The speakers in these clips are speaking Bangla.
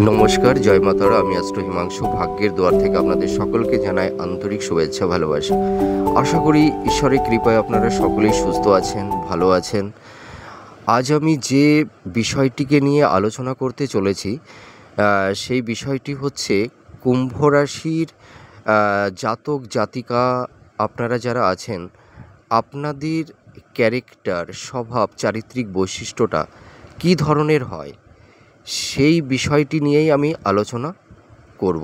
নমস্কার, জয় মাতারা। আমি অ্যাস্ট্রো হিমাংশু ভাগ্যের দুয়ার থেকে আপনাদের সকলকে জানাই আন্তরিক শুভেচ্ছা, ভালোবাসা। আশা করি ঈশ্বরের কৃপায় আপনারা সকলেই সুস্থ আছেন, ভালো আছেন। আজ আমি যে বিষয়টিকে নিয়ে আলোচনা করতে চলেছি সেই বিষয়টি হচ্ছে কুম্ভ রাশির জাতক জাতিকা আপনারা যারা আছেন, আপনাদের ক্যারেক্টার, স্বভাব, চারিত্রিক বৈশিষ্ট্যটা কী ধরনের হয় সেই বিষয়টি নিয়েই আমি আলোচনা করব।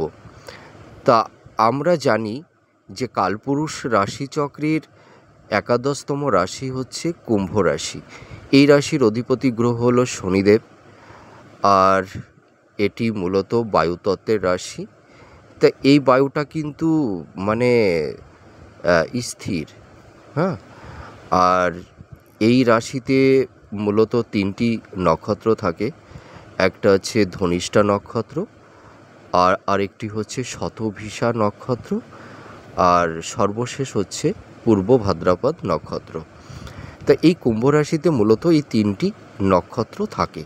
তা আমরা জানি যে কালপুরুষ রাশিচক্রের একাদশতম রাশি হচ্ছে কুম্ভ রাশি। এই রাশির অধিপতি গ্রহ হলো শনিদেব, আর এটি মূলত বায়ুতত্ত্বের রাশি। তা এই বায়ুটা কিন্তু মানে স্থির, হ্যাঁ। আর এই রাশিতে মূলত তিনটি নক্ষত্র থাকে। একটা হচ্ছে ধনিষ্ঠা নক্ষত্র, আর আরেকটি হচ্ছে শতভিষা নক্ষত্র, আর সর্বশেষ হচ্ছে পূর্ব ভাদ্রপদ নক্ষত্র। তা এই কুম্ভ রাশিতে মূলত এই তিনটি নক্ষত্র থাকে।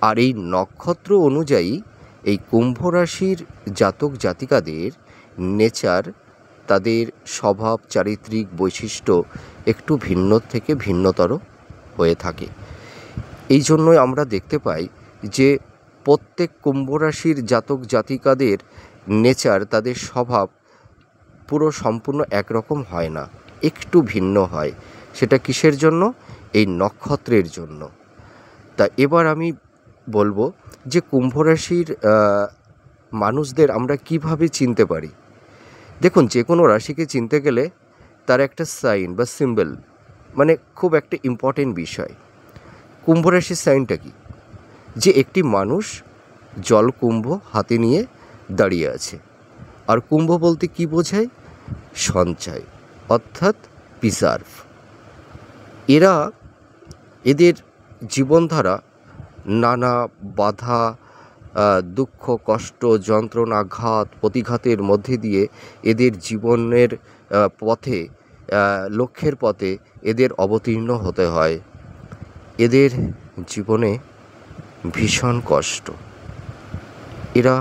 আর এই নক্ষত্র অনুযায়ী এই কুম্ভ রাশির জাতক জাতিকাদের নেচার, তাদের স্বভাব, চারিত্রিক বৈশিষ্ট্য একটু ভিন্ন থেকে ভিন্নতর হয়ে থাকে। এই জন্যই আমরা দেখতে পাই যে প্রত্যেক কুম্ভ রাশির জাতক জাতিকাদের নেচার, তাদের স্বভাব পুরো সম্পূর্ণ একরকম হয় না, একটু ভিন্ন হয়। সেটা কিসের জন্য? এই নক্ষত্রের জন্য। তা এবার আমি বলবো যে কুম্ভ রাশির মানুষদের আমরা কিভাবে চিনতে পারি। দেখুন, যে কোনো রাশিকে চিনতে গেলে তার একটা সাইন বা সিম্বল, মানে খুব একটা ইম্পর্টেন্ট বিষয়। কুম্ভ রাশির সাইনটা কি? যে একটি মানুষ জলকুম্ভ হাতে নিয়ে দাঁড়িয়ে আছে। আর কুম্ভ বলতে কি বোঝায়? সঞ্চয়, অর্থাৎ প্রিজার্ভ। এদের জীবনধারা নানা বাধা, দুঃখ, কষ্ট, যন্ত্রণা, ঘাত প্রতিঘাতের মধ্যে দিয়ে এদের জীবনের পথে, লক্ষ্যের পথে এদের অবতীর্ণ হতে হয়। এদের জীবনে ভীষণ কষ্ট। এরা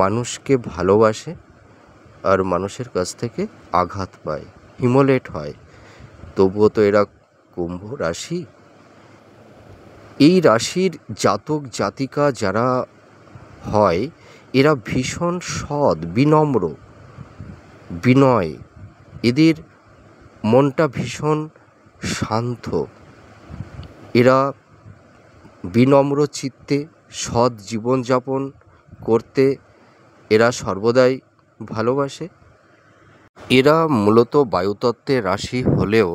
মানুষকে ভালোবাসে আর মানুষের কাছ থেকে আঘাত পায়, হিমোলেট হয়। তবুও তো এরা কুম্ভ রাশি। এই রাশির জাতক জাতিকা যারা হয়, এরা ভীষণ সৎ, বিনম্র, বিনয়। এদের মনটা ভীষণ শান্ত। এরা বিনম্র চিত্তে সৎ জীবনযাপন করতে এরা সর্বদাই ভালোবাসে। এরা মূলত বায়ুতত্ত্বের রাশি হলেও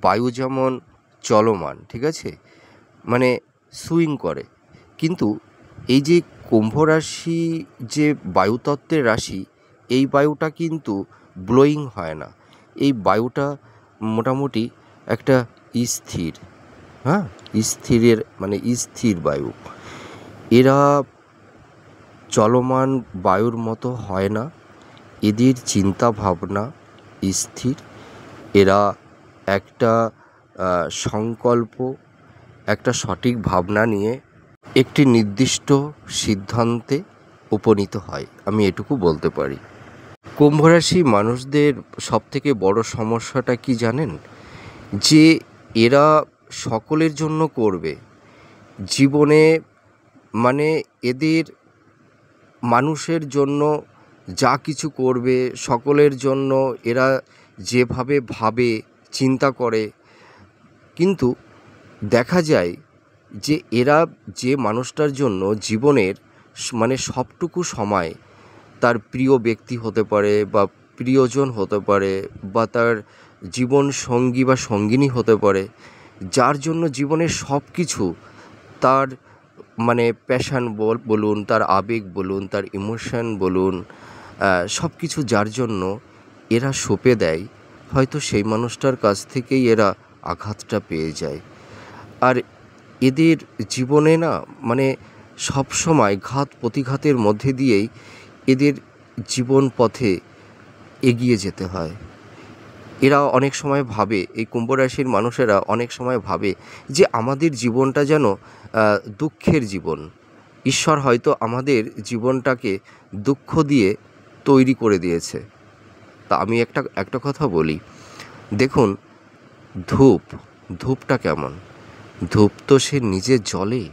বায়ু যেমন চলমান, ঠিক আছে, মানে সুইং করে, কিন্তু এই যে কুম্ভ রাশি যে বায়ুতত্ত্বের রাশি, এই বায়ুটা কিন্তু ব্লোয়িং হয় না। এই বায়ুটা মোটামুটি একটা স্থির, হ্যাঁ, স্থিরের মানে স্থির বায়ু। এরা চলমান বায়ুর মতো হয় না। এদের চিন্তা ভাবনা স্থির। এরা একটা সংকল্প, একটা সঠিক ভাবনা নিয়ে একটি নির্দিষ্ট সিদ্ধান্তে উপনীত হয়, আমি এটুকু বলতে পারি। কুম্ভ রাশি মানুষদের সবথেকে বড় সমস্যাটা কি জানেন? যে এরা সকলের জন্য করবে জীবনে, মানে এদের মানুষের জন্য যা কিছু করবে, সকলের জন্য এরা যেভাবে ভাবে, চিন্তা করে। কিন্তু দেখা যায় যে এরা যে মানুষটার জন্য জীবনের মানে সবটুকু সময়, তার প্রিয় ব্যক্তি হতে পারে বা প্রিয়জন হতে পারে বা তার জীবন সঙ্গী বা সঙ্গিনী হতে পারে, যার জন্য জীবনের সব কিছু, তার মানে প্যাশন বলুন, তার আবেগ বলুন, তার ইমোশন বলুন, সব কিছু যার জন্য এরা সঁপে দেয়, হয়তো সেই মানুষটার কাছ থেকেই এরা আঘাতটা পেয়ে যায়। আর এদের জীবনে না, মানে সব সময় ঘাত প্রতিঘাতের মধ্যে দিয়েই এদের জীবন পথে এগিয়ে যেতে হয়। এরা অনেক সময় ভাবে, এই কুম্ভ রাশির মানুষেরা অনেক সময় ভাবে যে আমাদের জীবনটা যেন দুঃখের জীবন, ঈশ্বর হয়তো আমাদের জীবনটাকে দুঃখ দিয়ে তৈরি করে দিয়েছে। তা আমি একটা কথা বলি, দেখুন ধূপটা কেমন? ধূপ তো সে নিজে জ্বলে,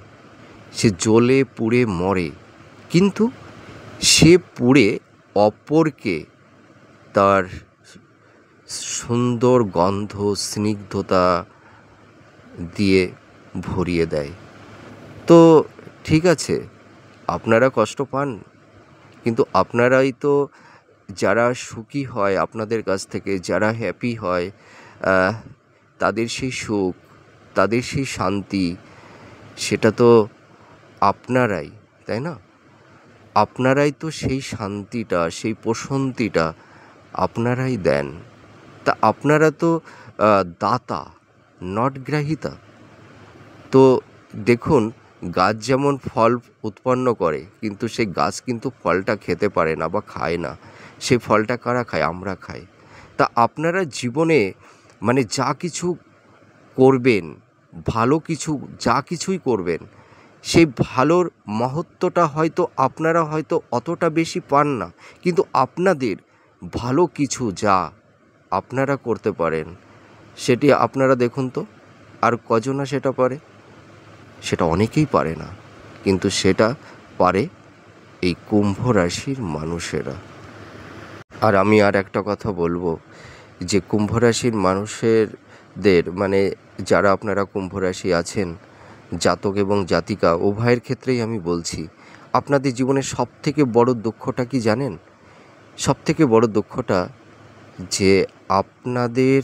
সে জ্বলে পুড়ে মরে, কিন্তু সে পুড়ে অপরকে তার সুন্দর গন্ধ, স্নিগ্ধতা দিয়ে ভরিয়ে দেয়। তো ঠিক আছে, আপনারা কষ্ট পান, কিন্তু আপনারাই তো, যারা সুখী হয় আপনাদের কাছ থেকে, যারা হ্যাপি হয়, আহ, তাদের সেই সুখ, তাদের সেই শান্তি, সেটা তো আপনারাই, তাই না? আপনারাই তো সেই শান্তিটা, সেই প্রশান্তিটা আপনারাই দেন। তা আপনারা তো দাতা, নট গ্রাহিতা। তো দেখুন, গাছ যেমন ফল উৎপন্ন করে, কিন্তু সেই গাছ কিন্তু ফলটা খেতে পারে না বা খায় না। সেই ফলটা কারা খায়? আমরা খাই। তা আপনারা জীবনে মানে যা কিছু করবেন, ভালো কিছু যা কিছুই করবেন, সেই ভালোর মহত্বটা হয়তো আপনারা হয়তো অতটা বেশি পান না, কিন্তু আপনাদের ভালো কিছু যা আপনারা করতে পারেন, সেটি আপনারা দেখুন তো, আর কজনা সেটা পারে? সেটা অনেকেই পারে না, কিন্তু সেটা পারে এই কুম্ভ রাশির মানুষেরা। আর আমি আর একটা কথা বলবো, যে কুম্ভ রাশির মানুষেরদের মানে যারা আপনারা কুম্ভ রাশি আছেন, জাতক এবং জাতিকা উভয়ের ক্ষেত্রেই আমি বলছি, আপনাদের জীবনের সবথেকে বড় দুঃখটা কি জানেন? সবথেকে বড় দুঃখটা যে আপনাদের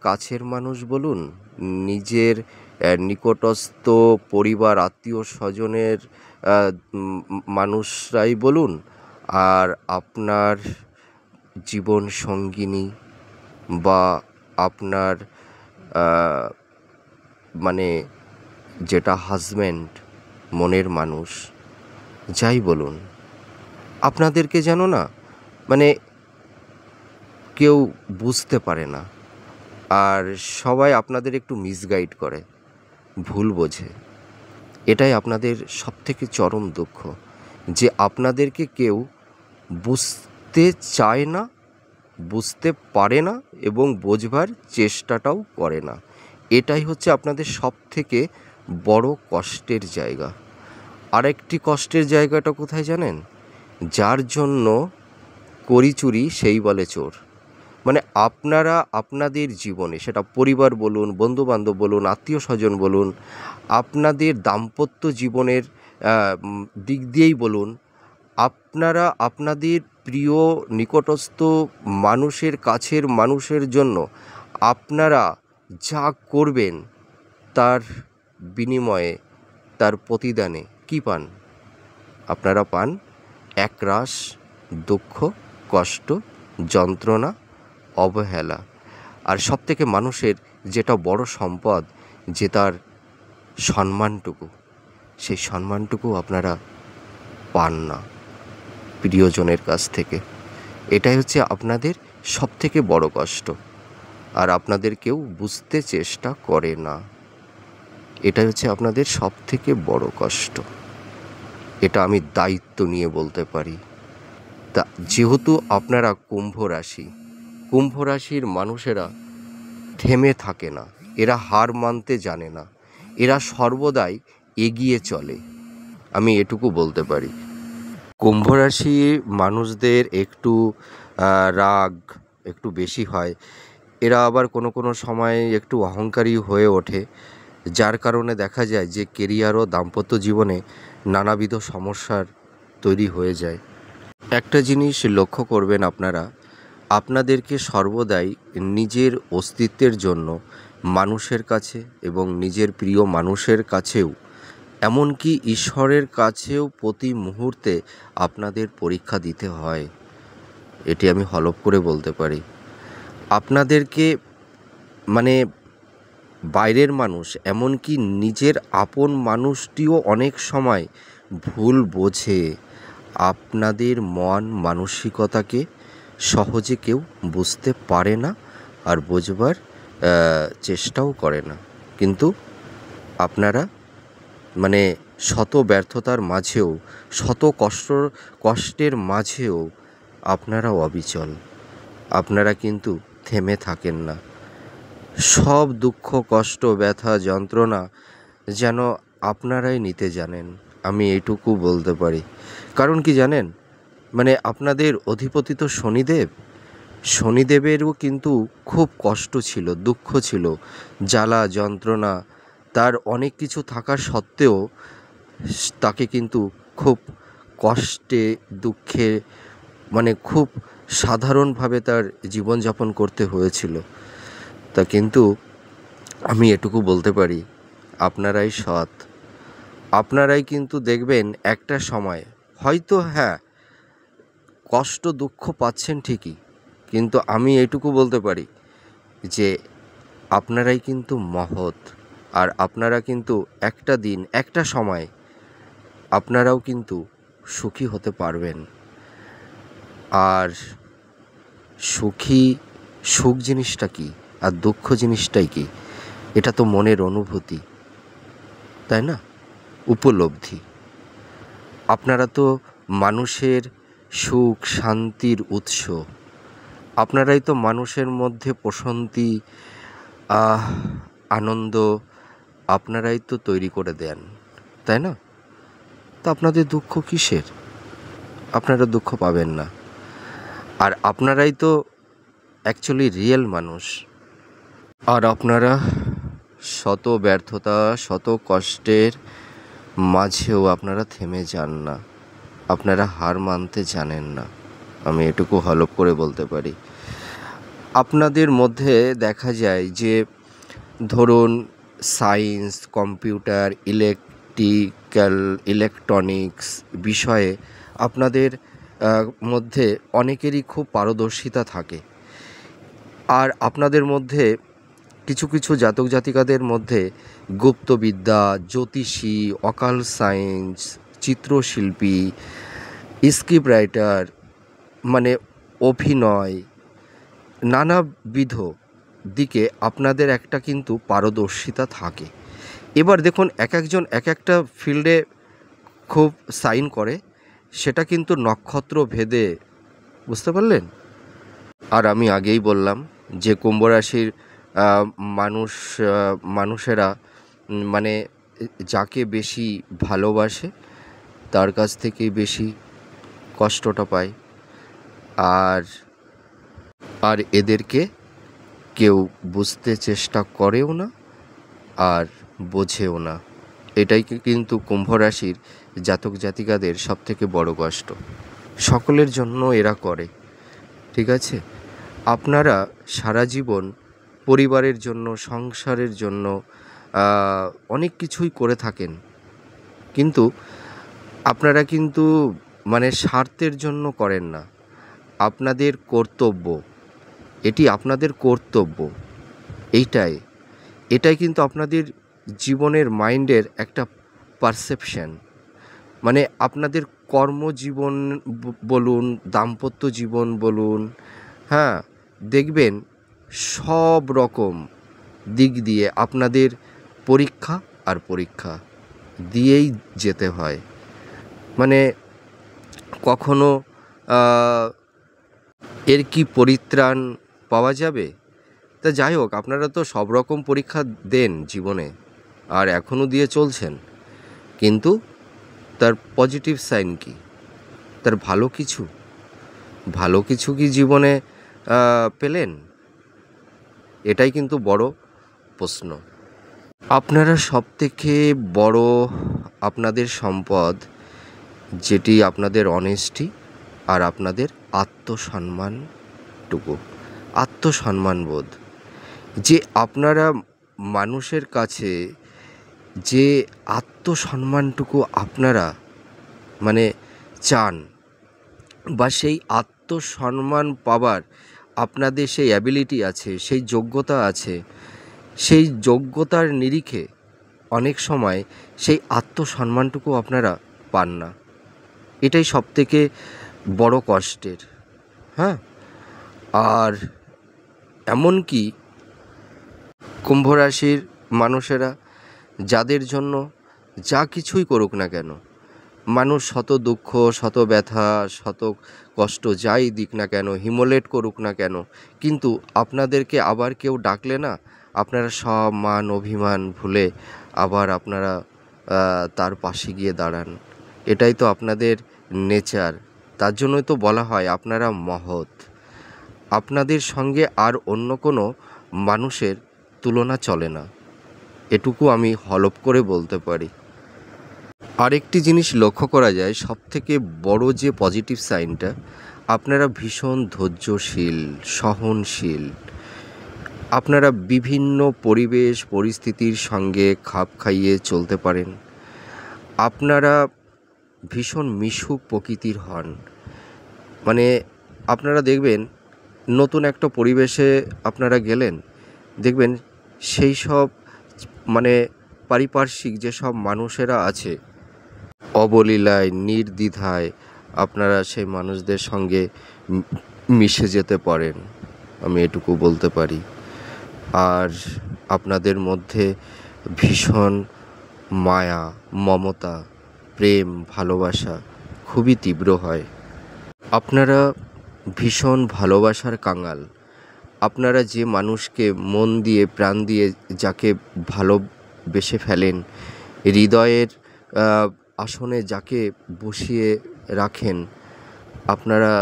কাছের মানুষ বলুন, নিজের নিকটস্থ পরিবার, আত্মীয় স্বজনের মানুষরাই বলুন, আর আপনার জীবন সঙ্গিনী বা আপনার মানে যেটা হাজব্যান্ড, মনের মানুষ, যাই বলুন, আপনাদেরকে যেন না মানে কেউ বুঝতে পারে না, আর সবাই আপনাদের একটু মিসগাইড করে, ভুল বোঝে। এটাই আপনাদের সবথেকে চরম দুঃখ, যে আপনাদেরকে কেউ বুঝতে চায় না, বুঝতে পারে না এবং বোঝবার চেষ্টাটাও করে না। এটাই হচ্ছে আপনাদের সবথেকে বড় কষ্টের জায়গা। আরেকটি কষ্টের জায়গাটা কোথায় জানেন? যার জন্য করি চুরি সেই বলে চোর। মানে আপনারা আপনাদের জীবনে, সেটা পরিবার বলুন, বন্ধুবান্ধব বলুন, আত্মীয় স্বজন বলুন, আপনাদের দাম্পত্য জীবনের দিক দিয়েই বলুন, আপনারা আপনাদের প্রিয় নিকটস্থ মানুষের, কাছের মানুষের জন্য আপনারা যা করবেন, তার বিনিময়ে, তার প্রতিদানে কী পান? আপনারা পান একরাশ দুঃখ, কষ্ট, যন্ত্রণা, অবহেলা। আর সবথেকে মানুষের যেটা বড় সম্পদ, যে তার সম্মানটুকু, সেই সম্মানটুকু আপনারা পান না প্রিয়জনের কাছ থেকে। এটাই হচ্ছে আপনাদের সবথেকে বড় কষ্ট, আর আপনাদের কেউ বুঝতে চেষ্টা করে না। এটাই হচ্ছে আপনাদের সবথেকে বড় কষ্ট। এটা আমি দায়িত্ব নিয়ে বলতে পারি। তা যেহেতু আপনারা কুম্ভ রাশির মানুষেরা থেমে থাকে না, এরা হার মানতে জানে না, এরা সর্বদাই এগিয়ে চলে, আমি এটুকু বলতে পারি। কুম্ভ রাশির মানুষদের একটু রাগ একটু বেশি হয়, এরা আবার কোনো সময় একটু অহংকারী হয়ে ওঠে, যার কারণে দেখা যায় যে কেরিয়ার ও দাম্পত্য জীবনে নানাবিধ সমস্যার তৈরি হয়ে যায়। একটা জিনিস লক্ষ্য করবেন আপনারা, আপনাদেরকে সর্বদাই নিজের অস্তিত্বের জন্য মানুষের কাছে এবং নিজের প্রিয় মানুষের কাছেও, এমনকি ঈশ্বরের কাছেও প্রতি মুহূর্তে আপনাদের পরীক্ষা দিতে হয়। এটি আমি হলফ করে বলতে পারি। আপনাদেরকে মানে বাইরের মানুষ, এমনকি নিজের আপন মানুষটিও অনেক সময় ভুল বোঝে। আপনাদের মন মানসিকতাকে সহজে কেউ বুঝতে পারে না, আর বোঝবার চেষ্টাও করে না, কিন্তু আপনারা মানে শত ব্যর্থতার মাঝেও, শত কষ্টের মাঝেও আপনারা অবিচল। আপনারা কিন্তু থেমে থাকেন না। সব দুঃখ, কষ্ট, ব্যথা, যন্ত্রণা যেন আপনারাই নিতে জানেন, আমি এইটুকু বলতে পারি। কারণ কি জানেন, মানে আপনাদের অধিপতি তো শনিদেব। শনিদেবেরও কিন্তু খুব কষ্ট ছিল, দুঃখ ছিল, জ্বালা যন্ত্রণা, তার অনেক কিছু থাকার সত্ত্বেও তাকে কিন্তু খুব কষ্টে, দুঃখে, মানে খুব সাধারণভাবে তার জীবনযাপন করতে হয়েছিল। তা কিন্তু আমি এটুকু বলতে পারি, আপনারাই সৎ। আপনারাই কিন্তু দেখবেন একটা সময় হয়তো হ্যাঁ কষ্ট দুঃখ পাচ্ছেন ঠিকই, কিন্তু আমি এইটুকু বলতে পারি যে আপনারাই কিন্তু মহৎ। আর আপনারা কিন্তু একটা দিন, একটা সময় আপনারাও কিন্তু সুখী হতে পারবেন। আর সুখ জিনিসটা কি, আর দুঃখ জিনিসটাই কি? এটা তো মনের অনুভূতি, তাই না? উপলব্ধি। আপনারা তো মানুষের সুখ শান্তির উৎস। আপনারাই তো মানুষের মধ্যে প্রশান্তি, আনন্দ আপনারাই তো তৈরি করে দেন, তাই না? তা আপনাদের দুঃখ কিসের? আপনারা দুঃখ পাবেন না। আর আপনারাই তো অ্যাকচুয়ালি রিয়েল মানুষ। আর আপনারা শত ব্যর্থতা, শত কষ্টের মাঝেও আপনারা থেমে যান না, আপনারা হার মানতে জানেন না, আমি এটুকু হলফ করে বলতে পারি। আপনাদের মধ্যে দেখা যায় যে ধরুন সায়েন্স, কম্পিউটার, ইলেকট্রনিক্স বিষয়ে আপনাদের মধ্যে অনেকেরই খুব পারদর্শিতা থাকে। আর আপনাদের মধ্যে কিছু কিছু জাতক জাতিকাদের মধ্যে গুপ্তবিদ্যা, জ্যোতিষী, অকাল সায়েন্স, চিত্রশিল্পী, স্ক্রিপ্ট রাইটার, মানে অভিনয়, নানাবিধ দিকে আপনাদের একটা কিন্তু পারদর্শিতা থাকে। এবার দেখুন এক একজন এক একটা ফিল্ডে খুব সাইন করে, সেটা কিন্তু নক্ষত্র ভেদে, বুঝতে পারলেন? আর আমি আগেই বললাম যে কুম্ভ রাশির মানুষেরা মানে যাকে বেশি ভালোবাসে তার কাছ থেকেই বেশি কষ্টটা পায়। আর এদেরকে কেউ বুঝতে চেষ্টা করেও না, আর বোঝেও না। এটাই কিন্তু কুম্ভ রাশির জাতক জাতিকাদের সবথেকে বড় কষ্ট। সকলের জন্য এরা করে, ঠিক আছে? আপনারা সারা জীবন পরিবারের জন্য, সংসারের জন্য অনেক কিছুই করে থাকেন, কিন্তু আপনারা কিন্তু মানে স্বার্থের জন্য করেন না। আপনাদের কর্তব্য, এটি আপনাদের কর্তব্য, এটাই কিন্তু আপনাদের জীবনের মাইন্ডের একটা পারসেপশন। মানে আপনাদের কর্মজীবন বলুন, দাম্পত্য জীবন বলুন, হ্যাঁ, দেখবেন সব রকম দিক দিয়ে আপনাদের পরীক্ষা আর পরীক্ষা দিয়েই যেতে হয়। মানে কখনো এর কি পরিত্রাণ পাওয়া যাবে? তা যাই হোক, আপনারা তো সব রকম পরীক্ষা দেন জীবনে, আর এখনও দিয়ে চলছেন, কিন্তু তার পজিটিভ সাইন কি? তার ভালো কিছু কি জীবনে পেলেন? এটাই কিন্তু বড় প্রশ্ন। আপনারা সবথেকে বড় আপনাদের সম্পদ, যেটি আপনাদের অনেস্টি আর আপনাদের আত্মসম্মানবোধ। যে আপনারা মানুষের কাছে যে আত্মসম্মানটুকু আপনারা মানে চান, বা সেই আত্মসম্মান পাবার আপনাদের সেই অ্যাবিলিটি আছে, সেই যোগ্যতা আছে, সেই যোগ্যতার নিরিখে অনেক সময় সেই আত্মসম্মানটুকু আপনারা পান না। এটাই সবথেকে বড় কষ্টের, হ্যাঁ। আর এমনকি কুম্ভ রাশির মানুষেরা যাদের জন্য যা কিছুই করুক না কেন, মানুষ শত দুঃখ, শত ব্যথা, শত কষ্ট যাই দিক না কেন, হিমোলেট করুক না কেন, কিন্তু আপনাদেরকে আবার কেউ ডাকলে না, আপনারা সব মান অভিমান ভুলে আবার আপনারা তার পাশে গিয়ে দাঁড়ান। এটাই তো আপনাদের নেচার। তার জন্যই তো বলা হয় আপনারা মহৎ। আপনাদের সঙ্গে আর অন্য কোনো মানুষের তুলনা চলে না, এটুকু আমি হলফ করে বলতে পারি। আরেকটি জিনিস লক্ষ্য করা যায়, সবথেকে বড় যে পজিটিভ সাইনটা, আপনারা ভীষণ ধৈর্যশীল, সহনশীল। আপনারা বিভিন্ন পরিবেশ পরিস্থিতির সঙ্গে খাপ খাইয়ে চলতে পারেন। আপনারা ভীষণ মিশুক প্রকৃতির হন। মানে আপনারা দেখবেন নতুন একটা পরিবেশে আপনারা গেলেন, দেখবেন সেই সব মানে পারিপার্শ্বিক যেসব মানুষেরা আছে, অবলীলায় নির্দ্বিধায় আপনারা সেই মানুষদের সঙ্গে মিশে যেতে পারেন, আমি এটুকু বলতে পারি। আর আপনাদের মধ্যে ভীষণ মায়া, মমতা, প্রেম, ভালোবাসা খুবই তীব্র হয়। আপনারা ভীষণ ভালোবাসার কাঙাল। আপনারা যে মানুষকে মন দিয়ে প্রাণ দিয়ে যাকে ভালোবেসে ফেলেন, হৃদয়ের আসনে যাকে বসিয়ে রাখেন, আপনারা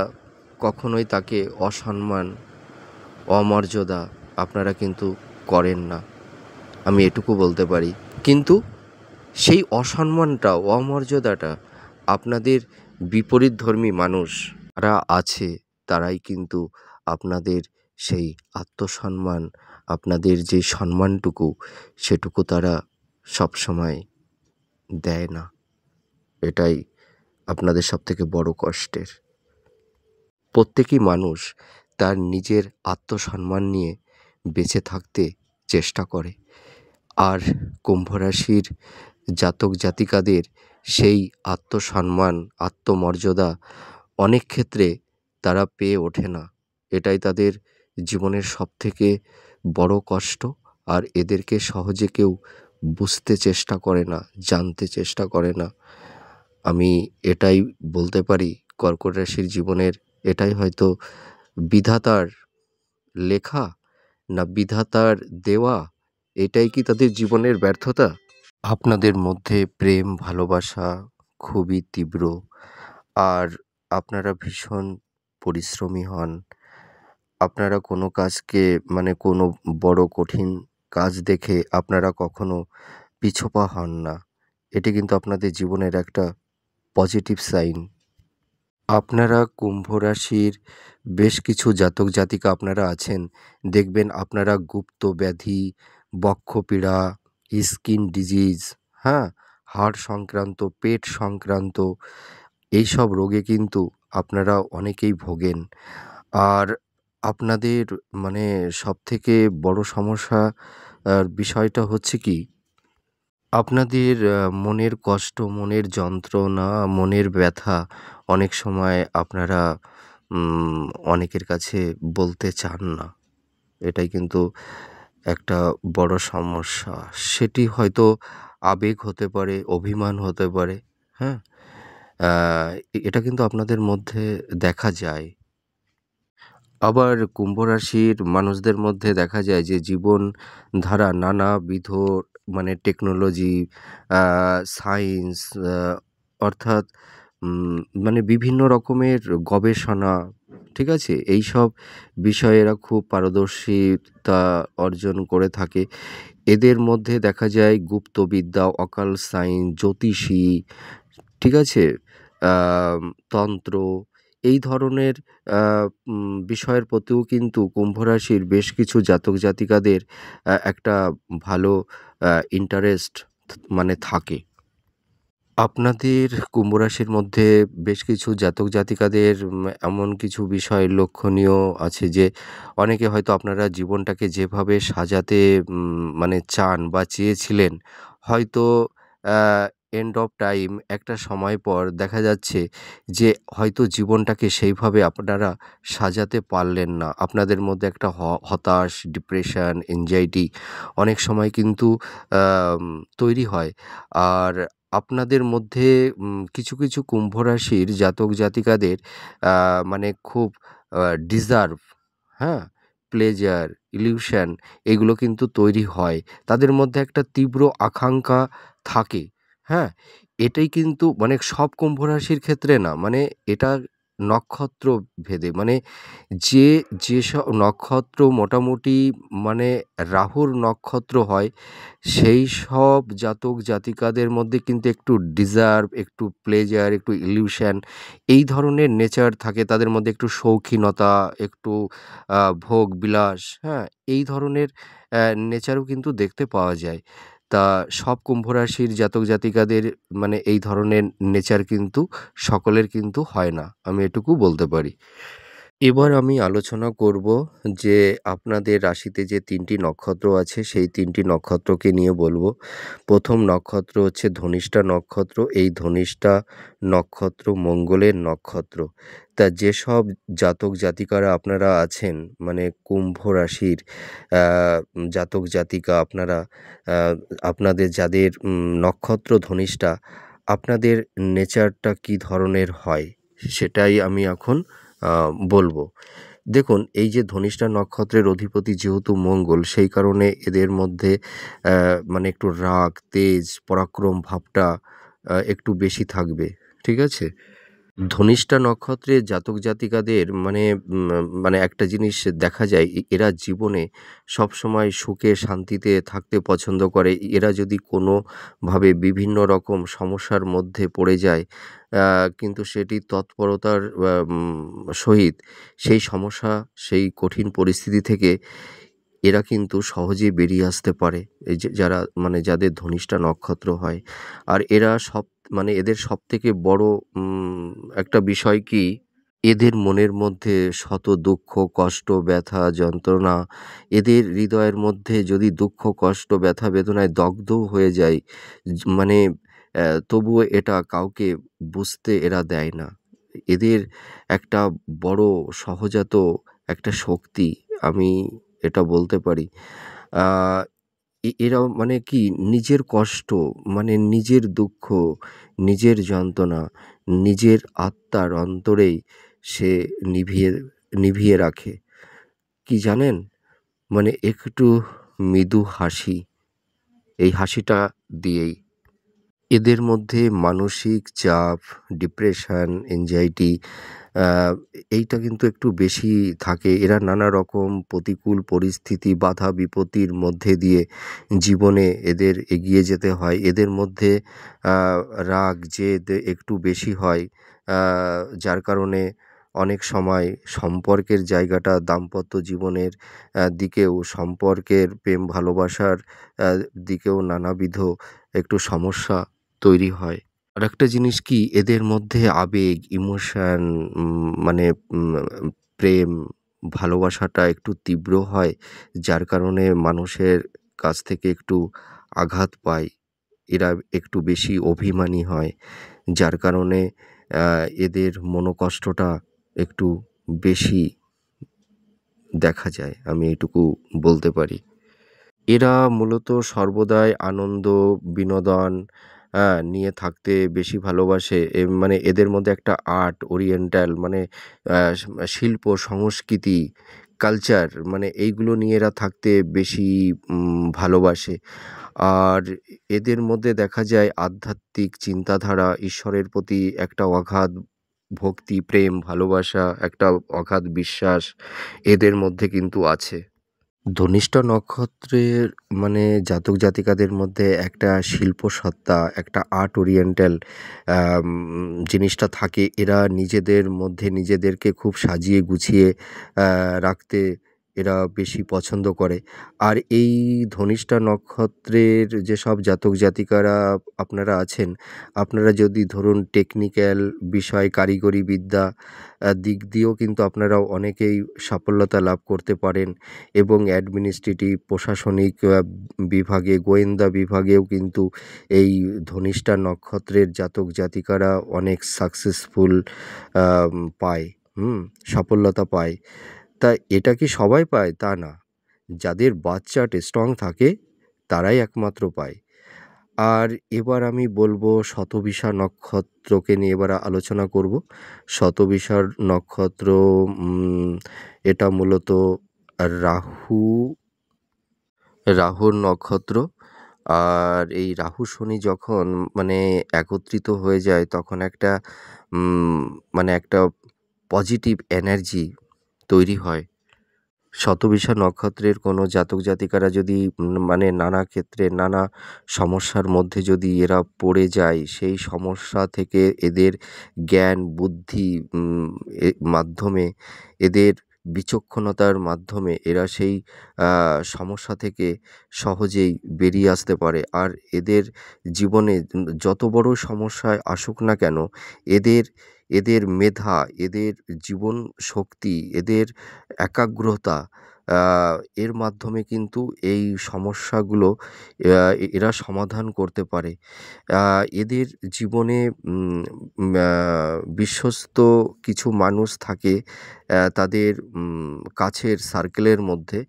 কখনোই তাকে অসম্মান, অমর্যাদা আপনারা কিন্তু করেন না, আমি এটুকু বলতে পারি। কিন্তু সেই অসম্মানটা, অমর্যাদাটা আপনাদের বিপরীতধর্মী মানুষ যারা আছে, তারাই কিন্তু আপনাদের সেই আত্মসম্মান, আপনাদের যে সম্মানটুকু, সেটুকু তারা সবসময় দেয় না। এটাই আপনাদের সবথেকে বড় কষ্টের। প্রত্যেকই মানুষ তার নিজের আত্মসম্মান নিয়ে বেঁচে থাকতে চেষ্টা করে। আর কুম্ভ রাশির জাতক জাতিকাদের সেই আত্মসম্মান, আত্মমর্যাদা অনেক ক্ষেত্রে তারা পেয়ে ওঠে না। এটাই তাদের জীবনের সবথেকে বড় কষ্ট। আর এদেরকে সহজে কেউ বুঝতে চেষ্টা করে না, জানতে চেষ্টা করে না। আমি এটাই বলতে পারি, কর্কট রাশির জীবনের এটাই হয়তো বিধাতার লেখা, না বিধাতার দেওয়া, এটাই কি তাদের জীবনের ব্যর্থতা? আপনাদের মধ্যে প্রেম ভালোবাসা খুবই তীব্র। আর আপনারা ভীষণ পরিশ্রমী হন। আপনারা কোনো কাজকে কোনো বড় কঠিন কাজ দেখে আপনারা কখনো পিছপা হন না। এটি কিন্তু আপনাদের জীবনের একটা পজিটিভ সাইন। আপনারা কুম্ভ রাশির বেশ কিছু জাতক জাতিকা আপনারা আছেন, দেখবেন আপনারা গুপ্ত ব্যাধি, বক্ষপীড়া, স্কিন ডিজিজ, হ্যাঁ, হাড় সংক্রান্ত, পেট সংক্রান্ত এইসব রোগে কিন্তু আপনারা অনেকেই ভোগেন। আর আপনাদের সবথেকে বড় সমস্যা বিষয়টা হচ্ছে কি, আপনাদের মনের কষ্ট, মনের যন্ত্রণা, মনের ব্যথা অনেক সময় আপনারা অনেকের কাছে বলতে চান না। এটাই কিন্তু একটা বড় সমস্যা। সেটি হয়তো আবেগ হতে পারে, অভিমান হতে পারে, হ্যাঁ? আ এটা কিন্তু আপনাদের মধ্যে দেখা যায়। আবার কুম্ভ রাশির মানুষদের মধ্যে দেখা যায় যে জীবনধারা নানাবিধ টেকনোলজি, সায়েন্স, অর্থাৎ বিভিন্ন রকমের গবেষণা, ঠিক আছে? এইসব বিষয়ে এরা খুব পারদর্শিতা অর্জন করে থাকে। এদের মধ্যে দেখা যায় গুপ্তবিদ্যা, অকাল্ট সায়েন্স, জ্যোতিষী, ঠিক আছে? তন্ত্র, এই ধরনের আ বিষয়ের প্রতিও কিন্তু কুম্ভ রাশির বেশ কিছু জাতক জাতিকাদের একটা ভালো ইন্টারেস্ট থাকে। আপনাদের কুম্ভ রাশির মধ্যে বেশ কিছু জাতক জাতিকাদের এমন কিছু বিষয় লক্ষণীয় আছে যে, অনেকে হয়তো আপনারা জীবনটাকে যেভাবে সাজাতে চান বা চেয়েছিলেন, হয়তো এন্ড অফ টাইম একটা সময় পর দেখা যাচ্ছে যে হয়তো জীবনটাকে সেইভাবে আপনারা সাজাতে পারলেন না। আপনাদের মধ্যে একটা হতাশ, ডিপ্রেশন, এনজাইটি অনেক সময় কিন্তু আম তৈরি হয়। আর আপনাদের মধ্যে কিছু, কিছু কুম্ভ রাশির জাতক জাতিকাদের আ মানে খুব ডিজার্ভ, হ্যাঁ? প্লেজার, ইলিউশন এগুলো কিন্তু তৈরি হয়। তাদের মধ্যে একটা তীব্র আকাঙ্খা থাকে। হ্যাঁ? এটাই কিন্তু মানে সব কুম্ভ রাশির ক্ষেত্রে না, মানে এটা নক্ষত্র ভেদে, মানে যে যেসব নক্ষত্র মোটামুটি মানে রাহুর নক্ষত্র হয়, সেই সব জাতক জাতিকাদের মধ্যে কিন্তু একটু ডিজার্ভ, একটু প্লেজার, একটু ইলিউশন এই ধরনের নেচার থাকে। তাদের মধ্যে একটু শৌখিনতা, একটু ভোগ বিলাস, হ্যাঁ? এই ধরনের নেচারও কিন্তু দেখতে পাওয়া যায়। তা সব কুম্ভ রাশির জাতক জাতিকাদের মানে এই ধরনের নেচার কিন্তু সকলের কিন্তু হয় না। আমি এটুকু বলতে পারি। এবার আমি আলোচনা করব যে আপনাদের রাশিতে যে ৩ টি নক্ষত্র আছে সেই ৩ টি নক্ষত্রকে নিয়ে বলবো। ১ম নক্ষত্র হচ্ছে ধনিষ্ঠা নক্ষত্র। এই ধনিষ্ঠা নক্ষত্র মঙ্গলের নক্ষত্র। তা যেসব জাতক জাতিকারা আপনারা আছেন, মানে কুম্ভ রাশির আ জাতক জাতিকা আপনারা, আ আপনাদের যাদের নক্ষত্র ধনিষ্ঠা, আপনাদের নেচারটা কী ধরনের হয় সেটাই আমি এখন আ বলবো। দেখুন, এই যে ধনিষ্ঠা নক্ষত্রের অধিপতি যেহেতু মঙ্গল, সেই কারণে এদের মধ্যে মানে একটু রাগ, তেজ, পরাক্রম ভাবটা একটু বেশি থাকবে। ঠিক আছে? ধনিষ্ঠা নক্ষত্রের জাতক জাতিকাদের মানে মানে একটা জিনিস দেখা যায়, এরা জীবনে সবসময় সুখে শান্তিতে থাকতে পছন্দ করে। এরা যদি কোনোভাবে বিভিন্ন রকম সমস্যার মধ্যে পড়ে যায়, কিন্তু সেটি তৎপরতার সহিত সেই সমস্যা, সেই কঠিন পরিস্থিতি থেকে এরা কিন্তু সহজেই বেরিয়ে আসতে পারে। এই যে যারা মানে যাদের ধনিষ্ঠা নক্ষত্র হয়। আর এরা মানে এদের সবথেকে বড় উম একটা বিষয় কি, এদের মনের মধ্যে শত দুঃখ, কষ্ট, ব্যথা, যন্ত্রণা, এদের হৃদয়ের মধ্যে যদি দুঃখ, কষ্ট, ব্যথা, বেদনায় দগ্ধও হয়ে যায়, মানে তবুও এটা কাউকে বুঝতে এরা দেয় না। এদের একটা বড় সহজাত একটা শক্তি, আমি এটা বলতে পারি। আ এরা মানে কি নিজের কষ্ট, মানে নিজের দুঃখ, নিজের যন্ত্রণা, নিজের আত্মার অন্তরেই সে নিভিয়ে নিভিয়ে রাখে। কি জানেন? মানে একটু মৃদু হাসি, এই হাসিটা দিয়েই। এদের মধ্যে মানসিক চাপ, ডিপ্রেশন, এনজাইটি আ এইটা কিন্তু একটু বেশি থাকে। এরা নানা রকম প্রতিকূল পরিস্থিতি, বাধা বিপত্তির মধ্যে দিয়ে জীবনে এদের এগিয়ে যেতে হয়। এদের মধ্যে আ রাগ, জেদ একটু বেশি হয়। আ যার কারণে অনেক সময় সম্পর্কের জায়গাটা দাম্পত্য জীবনের দিকেও, সম্পর্কের প্রেম ভালোবাসার আ দিকেও নানাবিধ একটু সমস্যা তৈরি হয়। আরেকটা জিনিস কি, এদের মধ্যে আবেগ, ইমোশন, মানে উম প্রেম, ভালোবাসাটা একটু তীব্র হয়। যার কারণে মানুষের কাছ থেকে একটু আঘাত পায়। এরা একটু বেশি অভিমানী হয়। যার কারণে আ এদের মনোকষ্টটা একটু বেশি দেখা যায়। আমি এটুকু বলতে পারি। এরা মূলত সর্বদাই আনন্দ, বিনোদন নিয়ে থাকতে বেশি ভালোবাসে। মানে এদের মধ্যে একটা আর্ট, ওরিয়েন্টাল মানে শিল্প, সংস্কৃতি, কালচার মানে এইগুলো নিয়ে এরা থাকতে বেশি ভালোবাসে। আর এদের মধ্যে দেখা যায় আধ্যাত্মিক চিন্তাধারা, ঈশ্বরের প্রতি একটা অগাধ ভক্তি, প্রেম, ভালোবাসা, একটা অগাধ বিশ্বাস এদের মধ্যে কিন্তু আছে। ধনিষ্ঠা নক্ষত্রের মানে জাতক জাতিকাদের মধ্যে একটা শিল্পসত্তা, একটা আর্ট ওরিয়েন্টাল আম জিনিসটা থাকে। এরা নিজেদের মধ্যে নিজেদেরকে খুব সাজিয়ে গুছিয়ে রাখতে এরা বেশি পছন্দ করে। আর এই ধনিষ্ঠা নক্ষত্রের যেসব জাতক জাতিকারা আপনারা আছেন, আপনারা যদি ধরুন টেকনিক্যাল বিষয়, কারিগরি বিদ্যা দিক দিয়েও কিন্তু আপনারা অনেকেই সাফল্যতা লাভ করতে পারেন এবং অ্যাডমিনিস্ট্রেটিভ, প্রশাসনিক বিভাগে, গোয়েন্দা বিভাগেও কিন্তু এই ধনিষ্ঠা নক্ষত্রের জাতক জাতিকারা অনেক সাকসেসফুল পায়, সাফল্যতা পায়। তা এটা কি সবাই পায়? তা না। যাদের বার্থ চার্টে স্ট্রং থাকে তারাই একমাত্র পায়। আর এবার আমি বলবো শতবিশা নক্ষত্রকে নিয়ে এবার আলোচনা করব। শতবিশার নক্ষত্র এটা মূলত রাহু রাহুর নক্ষত্র। আর এই রাহু শনি যখন মানে একত্রিত হয়ে যায় তখন একটা মানে একটা পজিটিভ এনার্জি তৈরি হয়। শতবিশা নক্ষত্রের কোনো জাতক জাতিকারা যদি মানে নানা ক্ষেত্রে নানা সমস্যার মধ্যে যদি এরা পড়ে যায়, সেই সমস্যা থেকে এদের জ্ঞান বুদ্ধি মাধ্যমে, এদের বিচক্ষণতার মাধ্যমে এরা সেই সমস্যা থেকে সহজেই বেরিয়ে আসতে পারে। আর এদের জীবনে যত বড় সমস্যায় আসুক না কেন, এদের এদের মেধা, এদের জীবন শক্তি, এদের একাগ্রতা, এর মাধ্যমে কিন্তু এই সমস্যাগুলো এরা সমাধান করতে পারে। এদের জীবনে বিশ্বস্ত কিছু মানুষ থাকে তাদের কাছের সার্কেলের মধ্যে।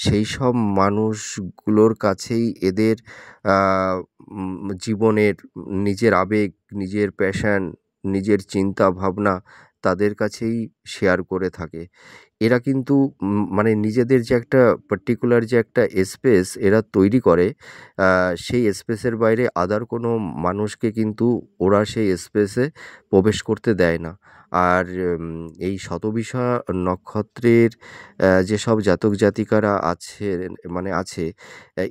সেই সব মানুষগুলোর কাছেই এদের জীবনের নিজের আবেগ, নিজের প্যাশন, নিজের চিন্তা ভাবনা তাদের কাছেই শেয়ার করে থাকে। এরা কিন্তু মানে নিজেদের যে একটা পার্টিকুলার যে একটা স্পেস এরা তৈরি করে, সেই স্পেসের বাইরে আদার কোনো মানুষকে কিন্তু ওরা সেই স্পেসে প্রবেশ করতে দেয় না। আর এই শতবিশা নক্ষত্রের যেসব জাতক জাতিকারা আছে,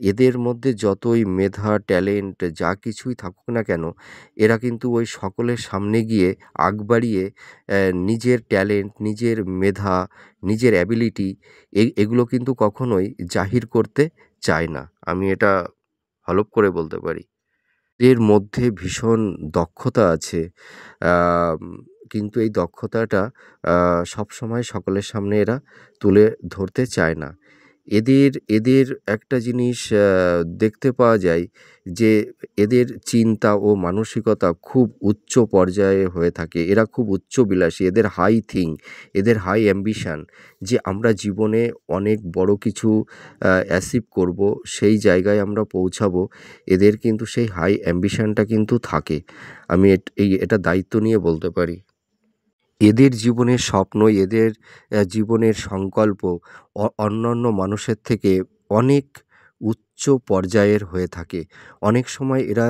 এদের মধ্যে যতই মেধা, ট্যালেন্ট যা কিছুই থাকুক না কেন, এরা কিন্তু ওই সকলের সামনে গিয়ে আগ বাড়িয়ে নিজের ট্যালেন্ট, নিজের মেধা, নিজের অ্যাবিলিটি এগুলো কিন্তু কখনোই জাহির করতে চায় না। আমি এটা হলফ করে বলতে পারি। এর মধ্যে ভীষণ দক্ষতা আছে, কিন্তু এই দক্ষতাটা সবসময় সকলের সামনে এরা তুলে ধরতে চায় না। এদের একটা জিনিস দেখতে পাওয়া যায় যে এদের চিন্তা ও মানসিকতা খুব উচ্চ পর্যায়ে হয়ে থাকে। এরা খুব উচ্চবিলাসী, এদের হাই থিঙ্ক, এদের হাই অ্যাম্বিশন যে আমরা জীবনে অনেক বড় কিছু অ্যাচিভ করব, সেই জায়গায় আমরা পৌঁছাবো। এদের কিন্তু সেই হাই অ্যাম্বিশনটা কিন্তু থাকে। আমি এটা দায়িত্ব নিয়ে বলতে পারি। এদের জীবনের স্বপ্ন, এদের জীবনের সংকল্প অন্যান্য মানুষের থেকে অনেক উচ্চ পর্যায়ের হয়ে থাকে। অনেক সময় এরা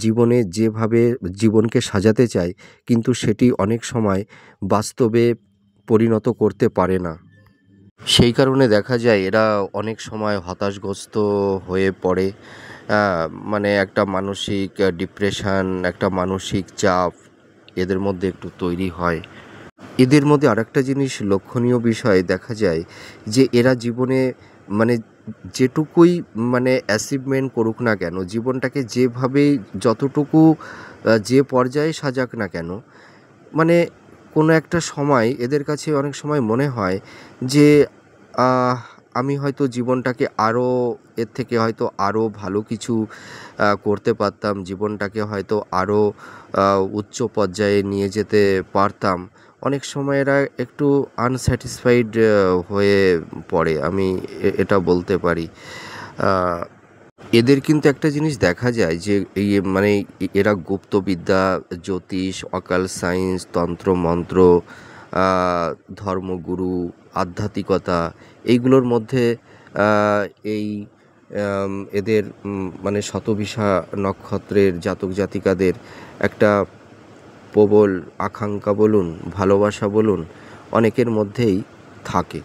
জীবনে যেভাবে জীবনকে সাজাতে চায় কিন্তু সেটি অনেক সময় বাস্তবে পরিণত করতে পারে না। সেই কারণে দেখা যায় এরা অনেক সময় হতাশগ্রস্ত হয়ে পড়ে। মানে একটা মানসিক ডিপ্রেশন, একটা মানসিক চাপ এদের মধ্যে একটু তৈরি হয়। এদের মধ্যে আরেকটা জিনিস লক্ষণীয় বিষয় দেখা যায় যে এরা জীবনে মানে যেটুকুই মানে অ্যাচিভমেন্ট করুক না কেন, জীবনটাকে যেভাবেই যতটুকু যে পর্যায়ে সাজাক না কেন, মানে কোনো একটা সময় এদের কাছে অনেক সময় মনে হয় যে আহ, আমি হয়তো জীবনটাকে আরও এর থেকে হয়তো আরও ভালো কিছু করতে পারতাম, জীবনটাকে হয়তো আরও উচ্চ পর্যায়ে নিয়ে যেতে পারতাম। অনেক সময় এরা একটু আনস্যাটিসফাইড হয়ে পড়ে, আমি এটা বলতে পারি। আহ, এদের কিন্তু একটা জিনিস দেখা যায় যে এই মানে এরা গুপ্তবিদ্যা, জ্যোতিষ, অকাল সায়েন্স, তন্ত্র মন্ত্র, ধর্মগুরু, আধ্যাত্মিকতা এইগুলোর মধ্যে এই এদের মানে শতবিশা নক্ষত্রের জাতক জাতিকাদের একটা প্রবল আকাঙ্ক্ষা বলুন, ভালোবাসা বলুন, অনেকের মধ্যেই থাকে।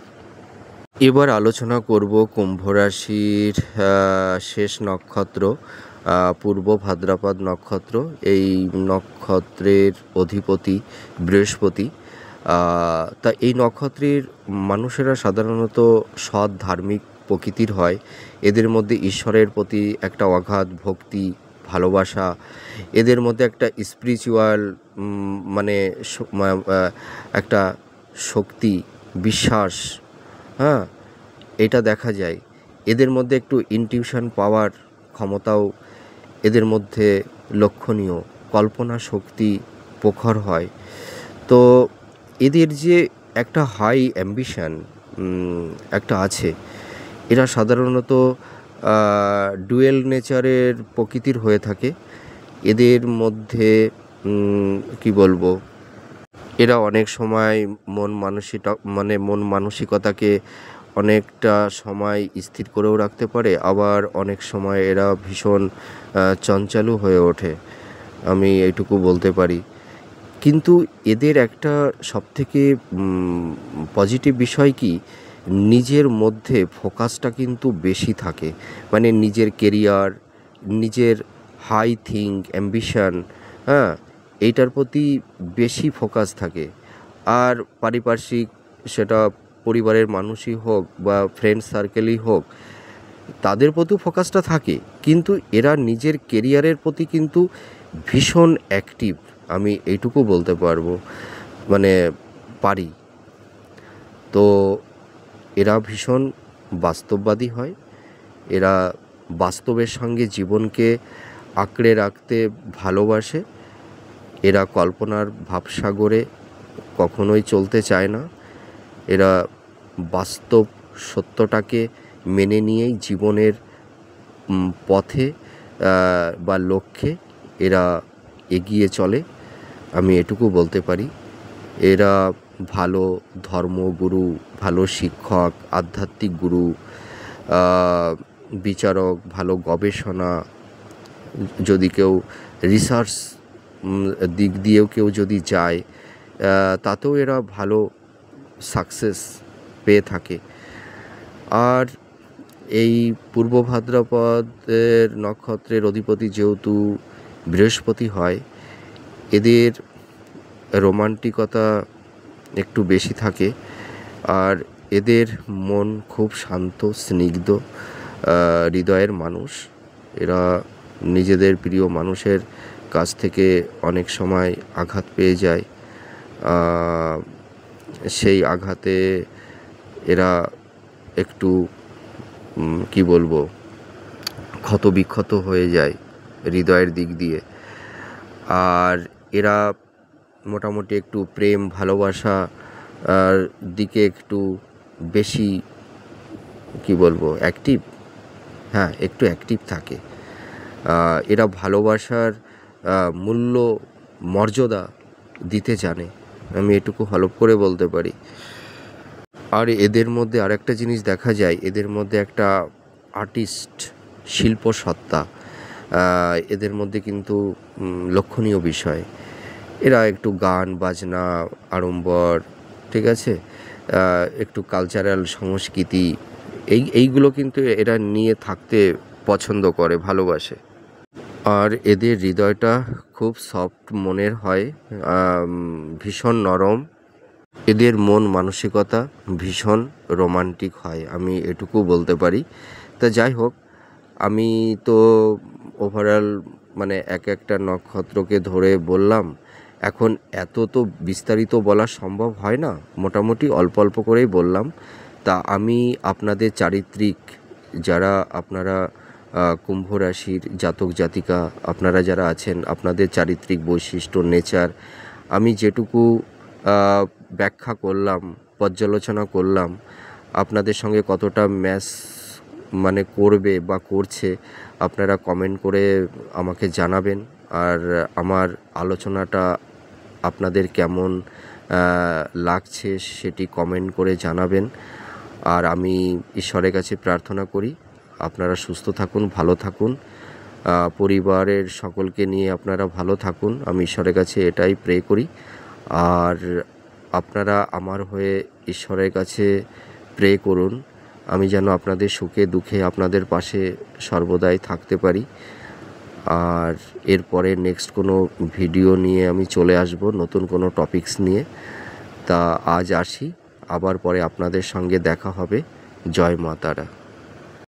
এবার আলোচনা করব কুম্ভ রাশির শেষ নক্ষত্র পূর্ব ভাদ্রপদ নক্ষত্র। এই নক্ষত্রের অধিপতি বৃহস্পতি। তা এই নক্ষত্রের মানুষেরা সাধারণত সৎ ধার্মিক প্রকৃতির হয়। এদের মধ্যে ঈশ্বরের প্রতি একটা অগাধ ভক্তি, ভালোবাসা, এদের মধ্যে একটা স্পিরিচুয়াল মানে একটা শক্তি, বিশ্বাস, হ্যাঁ, এটা দেখা যায়। এদের মধ্যে একটু ইনটিউশন পাওয়ার ক্ষমতাও এদের মধ্যে লক্ষণীয়, কল্পনা শক্তি প্রখর হয়। তো এদের যে একটা হাই অ্যাম্বিশন একটা আছে, এরা সাধারণত ডুয়েল নেচারের প্রকৃতির হয়ে থাকে। এদের মধ্যে কি বলবো, এরা অনেক সময় মন মানসিকতাকে অনেকটা সময় স্থির করেও রাখতে পারে, আবার অনেক সময় এরা ভীষণ চঞ্চলও হয়ে ওঠে, আমি এইটুকু বলতে পারি। কিন্তু এদের একটা সবথেকে পজিটিভ বিষয় কি, নিজের মধ্যে ফোকাসটা কিন্তু বেশি থাকে। মানে নিজের কেরিয়ার, নিজের হাই থিঙ্ক, অ্যাম্বিশন, হ্যাঁ, এইটার প্রতি বেশি ফোকাস থাকে। আর পারিপার্শ্বিক, সেটা পরিবারের মানুষই হোক বা ফ্রেন্ড সার্কেলই হোক, তাদের প্রতিও ফোকাসটা থাকে। কিন্তু এরা নিজের কেরিয়ারের প্রতি কিন্তু ভীষণ অ্যাক্টিভ, আমি এইটুকু বলতে পারবো, মানে পারি। তো এরা ভীষণ বাস্তববাদী হয়। এরা বাস্তবের সঙ্গে জীবনকে আঁকড়ে রাখতে ভালোবাসে। এরা কল্পনার ভাবসাগরে কখনোই চলতে চায় না। এরা বাস্তব সত্যটাকে মেনে নিয়েই জীবনের পথে বা লক্ষ্যে এরা এগিয়ে চলে, আমি এটুকু বলতে পারি। এরা ভালো ধর্মগুরু, ভালো শিক্ষক, আধ্যাত্মিক গুরু, বিচারক, ভালো গবেষণা, যদি কেউ রিসার্চ দিক দিয়েও কেউ যদি যায়, তাতেও এরা ভালো সাকসেস পেয়ে থাকে। আর এই পূর্ব ভাদ্রপদের নক্ষত্রের অধিপতি যেহেতু বৃহস্পতি হয়, এদের রোমান্টিকতা একটু বেশি থাকে। আর এদের মন খুব শান্ত, স্নিগ্ধ হৃদয়ের মানুষ। এরা নিজেদের প্রিয় মানুষের কাছ থেকে অনেক সময় আঘাত পেয়ে যায়। সেই আঘাতে এরা একটু কি বলবো, ক্ষতবিক্ষত হয়ে যায় হৃদয়ের দিক দিয়ে। আর এরা মোটামুটি একটু প্রেম ভালোবাসা দিকে একটু বেশি কি বলবো, অ্যাক্টিভ, হ্যাঁ, একটু অ্যাক্টিভ থাকে। এরা ভালোবাসার মূল্য মর্যাদা দিতে জানে, আমি এটুকু হলফ করে বলতে পারি। আর এদের মধ্যে আরেকটা জিনিস দেখা যায়, এদের মধ্যে একটা আর্টিস্ট, শিল্প সত্তা এদের মধ্যে কিন্তু লক্ষণীয় বিষয়। এরা একটু গান বাজনা, আড়ম্বর, ঠিক আছে, একটু কালচারাল সংস্কৃতি, এইগুলো কিন্তু এরা নিয়ে থাকতে পছন্দ করে, ভালোবাসে। আর এদের হৃদয়টা খুব সফট মনের হয়, ভীষণ নরম। এদের মন মানসিকতা ভীষণ রোমান্টিক হয়, আমি এটুকু বলতে পারি। তা যাই হোক, আমি তো ওভারঅল মানে একটা নক্ষত্রকে ধরে বললাম। এখন এত তো বিস্তারিত বলা সম্ভব হয় না, মোটামুটি অল্প অল্প করেই বললাম। তা আমি আপনাদের চারিত্রিক, যারা আপনারা কুম্ভ রাশির জাতক জাতিকা আপনারা যারা আছেন, আপনাদের চারিত্রিক বৈশিষ্ট্য, নেচার আমি যেটুকু ব্যাখ্যা করলাম, পর্যালোচনা করলাম, আপনাদের সঙ্গে কতটা ম্যাচ মানে করবে বা করছে, আপনারা কমেন্ট করে আমাকে জানাবেন। আর আমার আলোচনাটা আপনাদের কেমন লাগছে সেটি কমেন্ট করে জানাবেন। আর আমি ঈশ্বরের কাছে প্রার্থনা করি আপনারা সুস্থ থাকুন, ভালো থাকুন, পরিবারের সকলকে নিয়ে আপনারা ভালো থাকুন, আমি ঈশ্বরের কাছে এটাই প্রে করি। আর আপনারা আমার হয়ে ঈশ্বরের কাছে প্রে করুন, আমি যেন আপনাদের সুখে দুঃখে আপনাদের পাশে সর্বদাই থাকতে পারি। আর এরপরে নেক্সট কোনো ভিডিও নিয়ে আমি চলে আসব, নতুন কোনো টপিকস নিয়ে। তা আজ আসি, আবার পরে আপনাদের সঙ্গে দেখা হবে। জয় মা তারা।